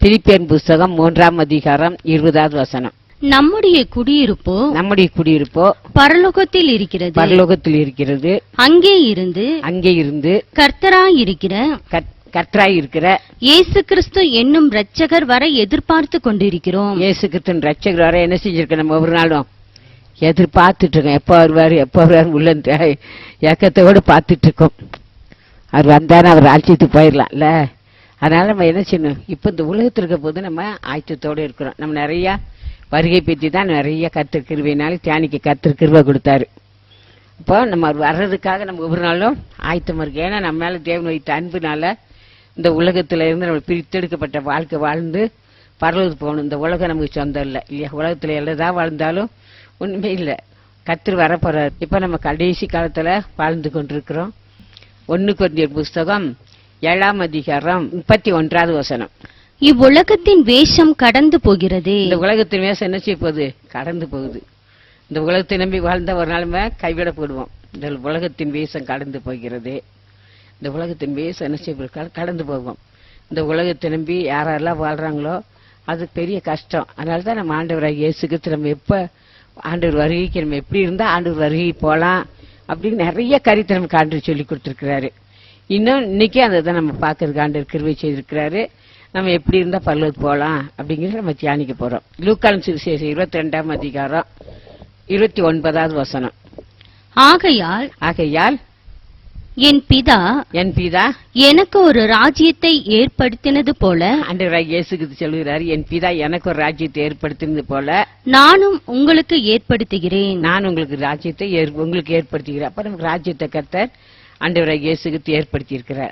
பிலிப்பியர் புஸ்தகம் 3ஆம் அதிகாரம் 20வது வசனம். நம்முடைய குடியிருப்போ பரலோகத்தில் இருக்கிறது. அங்கே இருந்து கர்த்தராய் இருக்கிற இயேசு கிறிஸ்து என்னும் இரட்சகர் வர எதிர்பார்த்து கொண்டிருக்கிறோம். இயேசு கிறிஸ்து இரட்சகர் வர என்ன செஞ்சிருக்க? நம்ம ஒவ்வொரு நாளும் எதிர்பார்த்துட்டு இருக்கோம். எப்ப வருவாரு உள்ள ஏக்கத்தோடு பார்த்துட்டு இருக்கோம். அவர் வந்தாரு, அவர் ராஜ்யத்துக்கு போயிடலாம்ல. அதனால நம்ம என்ன செய்யணும்? இப்ப இந்த உலகத்தில் இருக்க போது நம்ம ஆயத்தத்தோடு இருக்கிறோம். நம்ம நிறைய வருகை பற்றி தான் நிறைய கர்த்தர் கிருபையினால தியானிக்க கர்த்தர் கிருபை கொடுத்தாரு. இப்போ நம்ம வர்றதுக்காக நம்ம ஒவ்வொரு நாளும் ஆயத்தமா இருக்கு. ஏன்னா நம்ம மேல தேவன் வைத்த அன்புனால இந்த உலகத்துல இருந்து நம்ம பிரித்தெடுக்கப்பட்ட வாழ்க்கை வாழ்ந்து பரலோகத்துக்கு போகணும். இந்த உலகம் நமக்கு சொந்தம் இல்லை இல்லையா? உலகத்துல எல்லாம் வாழ்ந்தாலும் ஒண்ணுமே இல்லை. கர்த்தர் வரப்போறாரு. இப்ப நம்ம கடைசி காலத்துல வாழ்ந்து கொண்டிருக்கிறோம். 1 கொரிந்தியர் புஸ்தகம் 7ஆம் அதிகாரம் 31வது வசனம். இவ்வுலகத்தின் வேஷம் கடந்து போகிறது. இந்த உலகத்தின் வேஷம் என்ன செய்ய போகுது? கடந்து போகுது. இந்த உலகத்தை நம்பி வாழ்ந்த ஒரு நாளுமே கைவிட போடுவோம். இந்த உலகத்தின் வேஷம் கடந்து போகிறது. இந்த உலகத்தின் வேஷம் என்ன செய்ய கடந்து போவோம். இந்த உலகத்தை நம்பி யாரெல்லாம் வாழ்றாங்களோ அது பெரிய கஷ்டம். அதனாலதான் நம்ம ஆண்டவராக இயேசுக்கு நம்ம எப்ப ஆண்டவர் வருகைக்கு நம்ம எப்படி இருந்தா ஆண்டவர் வருகை போலாம் அப்படின்னு நிறைய கருத்தை நமக்கு ஆண்டவர் சொல்லி கொடுத்திருக்கிறாரு. இன்னும் இன்னைக்கு அதை தான் நம்ம பார்க்கறதுக்கு ஆண்டவர் கிருபை செய்திருக்கிறாரு. நம்ம எப்படி இருந்தா பரலோகத்துக்கு போலாம் அப்படிங்கிறத நம்ம தியானிக்க போறோம். லூக்கான் சுவிசேஷம் 22ஆம் அதிகாரம் 29வது வசனம். ஆகையால் என் பிதா எனக்கு ஒரு ராஜ்யத்தை ஏற்படுத்தினது போல, ஆண்டவராகிய இயேசு கிறிஸ்து சொல்கிறார், என் பிதா எனக்கு ஒரு ராஜ்யத்தை ஏற்படுத்தினது போல நானும் உங்களுக்கு ஏற்படுத்துகிறேன். நான் உங்களுக்கு ராஜ்யத்தை உங்களுக்கு ஏற்படுத்துகிறேன். அப்ப நமக்கு ராஜ்யத்தை கர்த்தர் ஆண்டவராகிய இயேசு கிறிஸ்து ஏற்படுத்தி இருக்கிறார்.